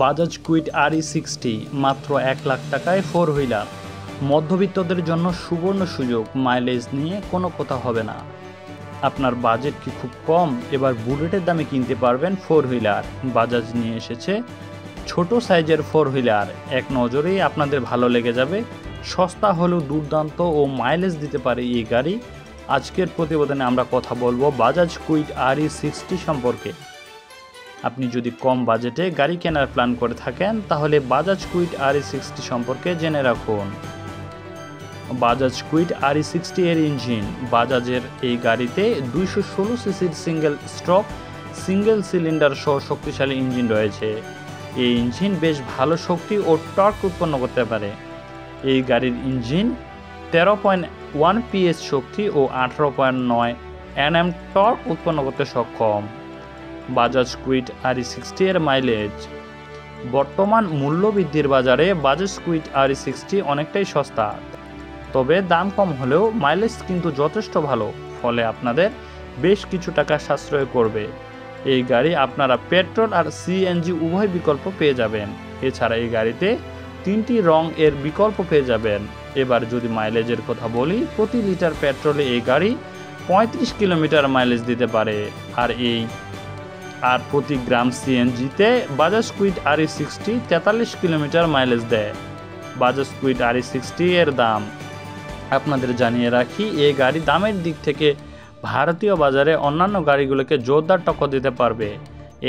Bajaj Qute RE60 মাত্র 1 লাখ টাকায় 4 wheeler. মধ্যবিত্তদের জন্য সুবর্ণ সুযোগ, মাইলেজ নিয়ে কোনো কথা হবে না। আপনার বাজেট কি খুব কম? এবার বুলেটের দামে কিনতে পারবেন 4 হুইলার। বাজাজ নিয়ে এসেছে ছোট সাইজের 4 হুইলার। এক নজরেই আপনাদের ভালো লেগে যাবে। সস্তা হলেও দুর্দান্ত ও মাইলেজ দিতে পারে এই গাড়ি। আজকের প্রতিবেদনে আমরা কথা বলবো বাজাজ কুইট RE60 সম্পর্কে। আপনি যদি কম বাজেটে গাড়ি কেনার প্ল্যান করে থাকেন তাহলে বাজাজ কুইট RE60 সম্পর্কে জেনে রাখুন। বাজাজ কুইট RE60 এর ইঞ্জিন। বাজাজের এই গাড়িতে 216 সিসির সিঙ্গেল সিলিন্ডার সহ শক্তিশালী ইঞ্জিন রয়েছে। এই ইঞ্জিন বেশ ভালো শক্তি ও টর্ক উৎপন্ন করতে পারে। এই গাড়ির ইঞ্জিন 13.1 PS শক্তি ও 18.9 Nm টর্ক উৎপন্ন করতে সক্ষম। বাজাজ কুইট RE60 এর মাইলেজ। বর্তমান মূল্যবৃদ্ধির বাজারে বাজাজ কুইট RE60 অনেকটাই সস্তা, তবে দাম কম হলেও মাইলেজ কিন্তু যথেষ্ট ভালো, ফলে আপনাদের বেশ কিছু টাকা সাশ্রয় করবে। এই গাড়ি আপনারা পেট্রোল আর CNG উভয় বিকল্প পেয়ে যাবেন। এছাড়া এই গাড়িতে 3টি রং এর বিকল্প পেয়ে যাবেন। এবার যদি মাইলেজের কথা বলি, প্রতি লিটার পেট্রোলে এই গাড়ি 35 কিলোমিটার মাইলেজ দিতে পারে। আর প্রতি গ্রাম CNGতে Bajaj Qute RE60 43 kilometre mileage দেয়। বাজাজ কুইট RE60 এর দাম আপনাদের জানিয়ে রাখি, এই গাড়ি দামের দিক থেকে ভারতীয় বাজারে অন্যান্য গাড়িগুলোকে জোরদার টক্কর দিতে পারবে।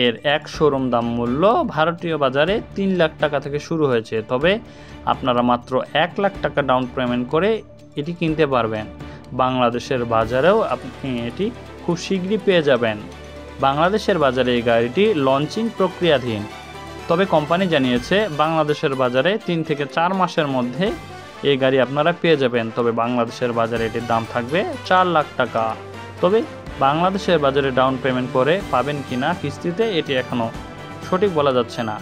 এর এক শোরুম দাম মূল্য ভারতীয় বাজারে 3 লাখ টাকা থেকে শুরু হয়েছে, তবে আপনারা মাত্র 1 লাখ টাকা ডাউন পেমেন্ট করে এটি কিনতে পারবেন। বাংলাদেশের বাজারেও আপনি এটি খুব শীঘ্রই পেয়ে যাবেন। বাংলাদেশের বাজারে এই গাড়িটি লঞ্চিং প্রক্রিয়াধীন, তবে কোম্পানি জানিয়েছে বাংলাদেশের বাজারে 3 থেকে 4 মাসের মধ্যে এই গাড়ি আপনারা পেয়ে যাবেন। তবে বাংলাদেশের বাজারে এটির দাম থাকবে 4 লাখ টাকা। তবে বাংলাদেশের বাজারে ডাউন পেমেন্ট করে পাবেন কিনা কিস্তিতে, এটি এখনও সঠিক বলা যাচ্ছে না।